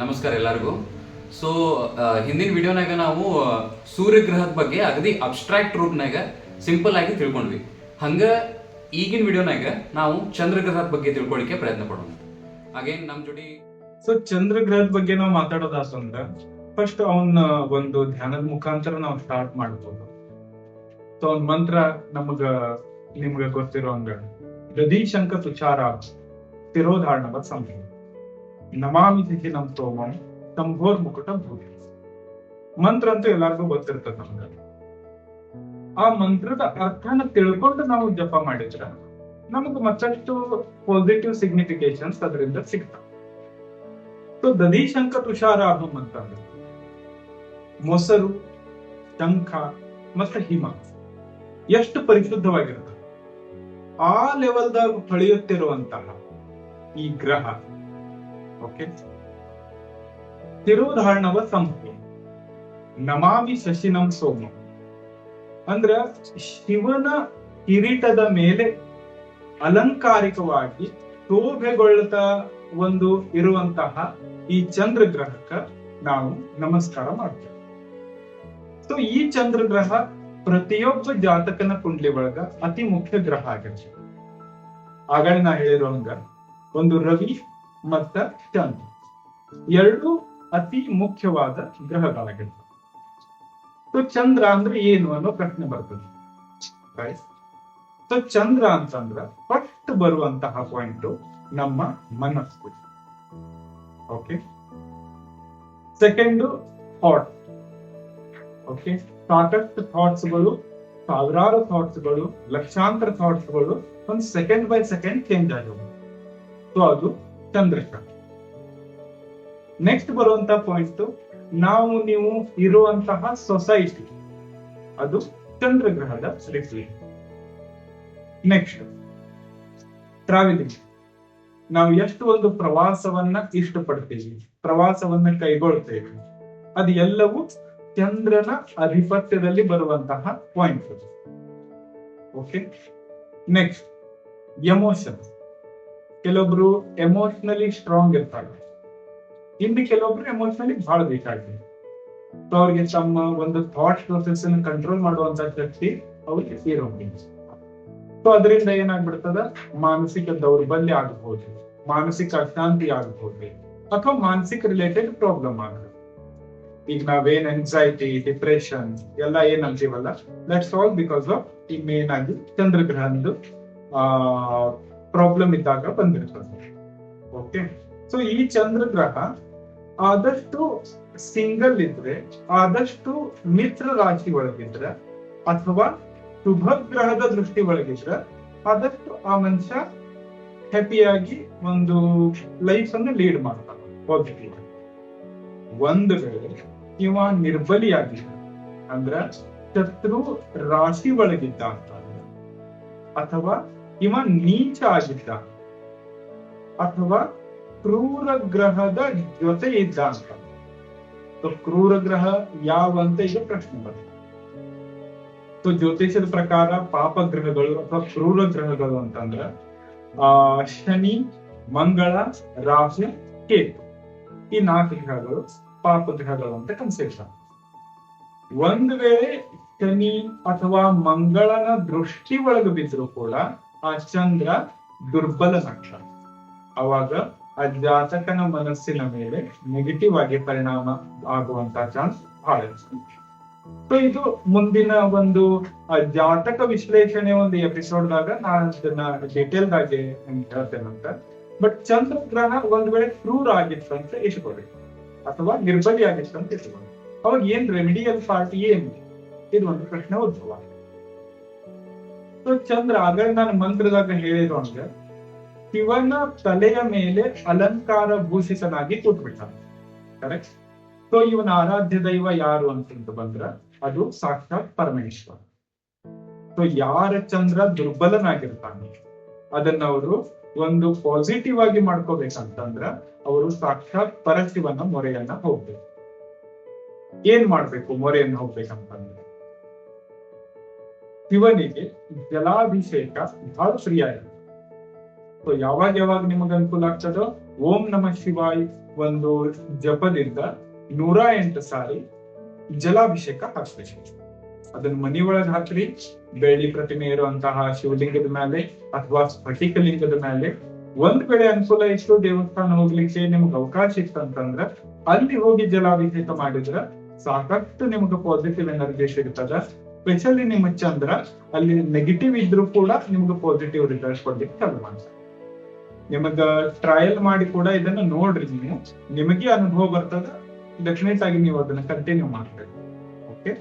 ನಮಸ್ಕಾರ ಎಲ್ಲರಿಗೂ. ಸೊ ಹಿಂದಿನ ವಿಡಿಯೋನಾಗ ನಾವು ಸೂರ್ಯಗ್ರಹದ ಬಗ್ಗೆ ಅಗದಿ ಅಬ್ಸ್ಟ್ರಾಕ್ಟ್ ರೂಪ್ನಾಗ ಸಿಂಪಲ್ ಆಗಿ ತಿಳ್ಕೊಂಡ್ವಿ. ಹಂಗ ಈಗಿನ ವಿಡಿಯೋನಾಗ ನಾವು ಚಂದ್ರಗ್ರಹದ ಬಗ್ಗೆ ತಿಳ್ಕೊಳ್ಳಿಕ್ಕೆ ಪ್ರಯತ್ನ ಪಡೋಣ. ಹಾಗೇನ್ ನಮ್ ಜೋಡಿ ಚಂದ್ರಗ್ರಹದ ಬಗ್ಗೆ ನಾವು ಮಾತಾಡೋದಾತಂದ್ರ ಫಸ್ಟ್ ಅವನ ಒಂದು ಧ್ಯಾನದ ಮುಖಾಂತರ ನಾವು ಸ್ಟಾರ್ಟ್ ಮಾಡ್ಬೋದು. ಸೊ ಅವ್ನ ಮಂತ್ರ ನಿಮ್ಗ ಗೊತ್ತಿರೋ ಹಂಗ ದಧಿ ಶಂಕ ತುಷಾರ ತಿರೋಧಾರಣವ ಸಂಭವ ನಮಾಮಿ ಶಿಶಿನಂ ಸೋಮಂ ಸಂಭೋರ್ ಮುಕುಟ ಭೂಮಿ. ಮಂತ್ರ ಅಂತೂ ಎಲ್ಲಾರ್ಗೂ ಗೊತ್ತಿರ್ತದ ನಮ್ಗ. ಆ ಮಂತ್ರದ ಅರ್ಥನ ತಿಳ್ಕೊಂಡು ನಾವು ಜಪ ಮಾಡಿದ್ರ ನಮಗ್ ಮತ್ತಷ್ಟು ಪಾಸಿಟಿವ್ ಸಿಗ್ನಿಫಿಕೇಶನ್ಸ್ ಅದರಿಂದ ಸಿಗ್ತಾವ. ಸೊ ದಧಿ ಶಂಕ ತುಷಾರಾಭಂ ಅಂತಂದ್ರೆ ಮೊಸರು, ಶಂಖ ಮತ್ತೆ ಹಿಮ ಎಷ್ಟು ಪರಿಶುದ್ಧವಾಗಿರುತ್ತೆ. ಆ ಲೆವೆಲ್ದಾಗ ಹೊಳೆಯುತ್ತಿರುವಂತಹ ಈ ಗ್ರಹ ಓಕೆ ತಿರೋಧಾರಣವ ಸಂಭವ ನಮಾಮಿ ಶಶಿನಂ ಸೋಮಂ ಅಂದ್ರ ಶಿವನ ಕಿರೀಟದ ಮೇಲೆ ಅಲಂಕಾರಿಕವಾಗಿ ಶೋಭೆಗೊಳ್ಳುತ್ತಾ ಒಂದು ಇರುವಂತಹ ಈ ಚಂದ್ರಗ್ರಹಕ್ಕ ನಾವು ನಮಸ್ಕಾರ ಮಾಡ್ತೇವೆ. ಸೊ ಈ ಚಂದ್ರಗ್ರಹ ಪ್ರತಿಯೊಬ್ಬ ಜಾತಕನ ಕುಂಡ್ಲಿ ಒಳಗ ಅತಿ ಮುಖ್ಯ ಗ್ರಹ ಆಗಿರ್ತದೆ. ಆಗಲೇ ನಾ ಹೇಳಿರೋ ಹಂಗ ಒಂದು ರವಿ ಮತ್ತ ಚಂದ್ರ ಎರಡು ಅತಿ ಮುಖ್ಯವಾದ ಗ್ರಹಗಳಾಗಿರ್ತವೆ. ಸೊ ಚಂದ್ರ ಅಂದ್ರೆ ಏನು ಅನ್ನೋ ಪ್ರಶ್ನೆ ಬರ್ತದೆ. ಸೊ ಚಂದ್ರ ಅಂತಂದ್ರ ಫಸ್ಟ್ ಬರುವಂತಹ ಪಾಯಿಂಟ್ ನಮ್ಮ ಮನಸ್ಸು. Okay, second thought. ಓಕೆ, ಸಾಕಷ್ಟು ಥಾಟ್ಸ್ಗಳು, ಸಾವಿರಾರು ಥಾಟ್ಸ್ಗಳು, ಲಕ್ಷಾಂತರ ಥಾಟ್ಸ್ಗಳು ಒಂದು ಸೆಕೆಂಡ್ ಬೈ ಸೆಕೆಂಡ್ ಚೇಂಜ್ ಆಗೋದು. ಸೊ ಅದು ಚಂದ್ರಗ್ರಹ. ನೆಕ್ಸ್ಟ್ ಬರುವಂತ ಪಾಯಿಂಟ್ ನೀವು ಇರುವಂತಹ ಸೊಸೈಟಿ, ಅದು ಚಂದ್ರಗ್ರಹದ ರಿಫ್ಲೆಕ್ಷನ್. Next travelling. ನಾವು ಎಷ್ಟು ಒಂದು ಪ್ರವಾಸವನ್ನ ಇಷ್ಟಪಡ್ತೀವಿ, ಪ್ರವಾಸವನ್ನ ಕೈಗೊಳ್ತೇವೆ, ಅದು ಎಲ್ಲವೂ ಚಂದ್ರನ ಅಧಿಪತ್ಯದಲ್ಲಿ ಬರುವಂತಹ ಪಾಯಿಂಟ್. Okay, next emotion. ಕೆಲವೊಬ್ರು ಎಮೋಷನಲಿ ಸ್ಟ್ರಾಂಗ್ ಇರ್ತಾರೆ, ಇನ್ನು ಕೆಲವೊಬ್ರು ಎಮೋಷನಲಿ ಬಹಳ ವೀಕ್ ಆಗಿರ್ತಾರೆ. ಸೊ ಅವ್ರಿಗೆ ತಮ್ಮ ಒಂದು ಥಾಟ್ ಪ್ರೊಸೆಸ್ ಅನ್ನು ಕಂಟ್ರೋಲ್ ಮಾಡುವಂತ ಶಕ್ತಿ ಅವ್ರಿಗೆ ಇರೋದಿಲ್ಲ. ಸೊ ಅದರಿಂದ ಏನಾಗ್ಬಿಡ್ತದ, ಮಾನಸಿಕ ದೌರ್ಬಲ್ಯ ಆಗಬಹುದು, ಮಾನಸಿಕ ಅಶಾಂತಿ ಆಗಬಹುದು, ಅಥವಾ ಮಾನಸಿಕ ರಿಲೇಟೆಡ್ ಪ್ರಾಬ್ಲಮ್ ಆಗಬಹುದು. ಈಗ ನಾವೇನ್ ಎನ್ಸೈಟಿ, ಡಿಪ್ರೆಷನ್ ಎಲ್ಲ ಏನ್ ಅಂತೀವಲ್ಲ, ದಟ್ಸ್ ಆಲ್ ಬಿಕಾಸ್ ಆಫ್ ಈ ಮೇನ್ ಆಗಿ ಚಂದ್ರಗ್ರಹದ ಪ್ರಾಬ್ಲಮ್ ಇದ್ದಾಗ ಬಂದಿರ್ತದೆ. ಓಕೆ, ಸೊ ಈ ಚಂದ್ರಗ್ರಹ ಆದಷ್ಟು ಸಿಂಗಲ್ ಇದ್ರೆ, ಆದಷ್ಟು ಮಿತ್ರ ರಾಶಿ ಒಳಗಿದ್ರೆ, ಅಥವಾ ಶುಭ ಗ್ರಹದ ದೃಷ್ಟಿ ಒಳಗಿದ್ರೆ ಆದಷ್ಟು ಆ ಮನುಷ್ಯ ಹ್ಯಾಪಿಯಾಗಿ ಒಂದು ಲೈಫ್ ಅನ್ನು ಲೀಡ್ ಮಾಡ್ತಾನೆ ಪಾಸಿಟಿವ್. ಒಂದು ವೇಳೆ ಇವ ನಿರ್ಬಲಿಯಾಗಿದ್ದ ಅಂದ್ರ ಶತ್ರು ರಾಶಿ ಒಳಗಿದ್ದ ಅಂತ, ಅಥವಾ ಇವ ನೀಚ ಆಗಿದ್ದ, ಅಥವಾ ಕ್ರೂರ ಗ್ರಹದ ಜೊತೆ ಇದ್ದ ಅಂತ. ಕ್ರೂರ ಗ್ರಹ ಯಾವಂತ ಈಗ ಪ್ರಶ್ನೆ ಬರ್ತದೆ. ಸೊ ಜ್ಯೋತಿಷದ ಪ್ರಕಾರ ಪಾಪ ಗ್ರಹಗಳು ಅಥವಾ ಕ್ರೂರ ಗ್ರಹಗಳು ಅಂತಂದ್ರ ಶನಿ, ಮಂಗಳ, ರಾಹು, ಕೇತು, ಈ 4 ಗ್ರಹಗಳು ಪಾಪ ಗ್ರಹಗಳು ಅಂತ ಕನ್ಸಿಡರ್. ಒಂದು ವೇಳೆ ಶನಿ ಅಥವಾ ಮಂಗಳನ ದೃಷ್ಟಿ ಒಳಗೆ ಬಿದ್ರು ಕೂಡ ಆ ಚಂದ್ರ ದುರ್ಬಲ ನಕ್ಷತ್ರ. ಅವಾಗ ಆ ಜಾತಕನ ಮನಸ್ಸಿನ ಮೇಲೆ ನೆಗೆಟಿವ್ ಆಗಿ ಪರಿಣಾಮ ಆಗುವಂತ ಚಾನ್ಸ್ ಬಹಳ ಇರ್ತದೆ. ಸೊ ಇದು ಮುಂದಿನ ಒಂದು ಜಾತಕ ವಿಶ್ಲೇಷಣೆ ಒಂದು ಎಪಿಸೋಡ್ದಾಗ ನಾನು ಅದನ್ನ ಡೀಟೇಲ್ ಆಗಿ ಹೇಳ್ತೇನಂತ. ಬಟ್ ಚಂದ್ರಗ್ರಹ ಒಂದ್ ವೇಳೆ ಕ್ರೂರ ಆಗಿತ್ತಂತ ಇಟ್ಕೊಳ್ಳಿ, ಅಥವಾ ನಿರ್ಬಲಿ ಆಗಿತ್ತಂತ ಇಟ್ಕೊಳ್ಳಿ, ಅವಾಗ ಏನ್ ರೆಮಿಡಿಯಲ್ ಪಾರ್ಟ್ ಏನು, ಇದು ಒಂದು ಪ್ರಶ್ನೆ ಉದ್ಭವ. ಸೊ ಚಂದ್ರ ಆಗಲೇ ನಾನು ಮಂತ್ರದಾಗ ಹೇಳಿರೋ ಹಂಗ ಶಿವನ ತಲೆಯ ಮೇಲೆ ಅಲಂಕಾರ ಭೂಷಿತನಾಗಿ ಕೂತ್ಬಿಟ್ಟಾನೆ. ಕರೆಕ್ಟ್. ಸೊ ಇವನ ಆರಾಧ್ಯ ದೈವ ಯಾರು ಅಂತ ಬಂದ್ರ ಅದು ಸಾಕ್ಷಾತ್ ಪರಮೇಶ್ವರ. ಸೊ ಯಾರ ಚಂದ್ರ ದುರ್ಬಲನಾಗಿರ್ತಾನೆ ಅದನ್ನ ಅವರು ಒಂದು ಪಾಸಿಟಿವ್ ಆಗಿ ಮಾಡ್ಕೋಬೇಕಂತಂದ್ರ ಅವರು ಸಾಕ್ಷಾತ್ ಪರಶಿವನ ಮೊರೆಯನ್ನ ಹೋಗ್ಬೇಕು. ಏನ್ ಮಾಡ್ಬೇಕು ಮೊರೆಯನ್ನ ಹೋಗ್ಬೇಕಂತಂದ್ರೆ, ಶಿವನಿಗೆ ಜಲಾಭಿಷೇಕ ಬಹಳ ಪ್ರಿಯ ಇದೆ. ಸೊ ಯಾವಾಗ ನಿಮಗ ಅನುಕೂಲ ಆಗ್ತದೋ ಓಂ ನಮಃ ಶಿವಾಯ್ ಒಂದು ಜಪದಿಂದ 108 ಸಾರಿ ಜಲಾಭಿಷೇಕ ಹಾಕ್ಬೇಕು. ಅದನ್ನ ಮನಿ ಒಳಗ್ ಹಾಕ್ರಿ, ಬೆಳ್ಳಿ ಪ್ರತಿಮೆ ಇರುವಂತಹ ಶಿವಲಿಂಗದ ಮೇಲೆ ಅಥವಾ ಸ್ಫಟಿಕ ಲಿಂಗದ ಮೇಲೆ. ಒಂದ್ ವೇಳೆ ಅನುಕೂಲ ಇತ್ತು ದೇವಸ್ಥಾನ ಹೋಗ್ಲಿಕ್ಕೆ ನಿಮ್ಗೆ ಅವಕಾಶ ಇತ್ತು ಅಂತಂದ್ರ ಅಲ್ಲಿ ಹೋಗಿ ಜಲಾಭಿಷೇಕ ಮಾಡಿದ್ರ ಸಾಕಷ್ಟು ನಿಮ್ಗೆ ಪಾಸಿಟಿವ್ ಎನರ್ಜಿ ಸಿಗ್ತದ. ಸ್ಪೆಷಲಿ ನಿಮ್ಮ ಚಂದ್ರ ಅಲ್ಲಿ ನೆಗೆಟಿವ್ ಇದ್ರು ಕೂಡ ನಿಮ್ಗೆ ಪಾಸಿಟಿವ್ ರಿಸಲ್ಟ್ ಕೊಡ್ಲಿಕ್ಕೆ ಚಾಲು ಮಾಡ್ತಾರೆ. ನಿಮಗ ಟ್ರಯಲ್ ಮಾಡಿ ಕೂಡ ಇದನ್ನ ನೋಡ್ರಿ, ನೀವು ನಿಮಗೆ ಅನುಭವ ಬರ್ತದ. ಡೆಫಿನೆಟ್ ಆಗಿ ನೀವು ಅದನ್ನ ಕಂಟಿನ್ಯೂ ಮಾಡ್ಬೇಕು. ಓಕೆ.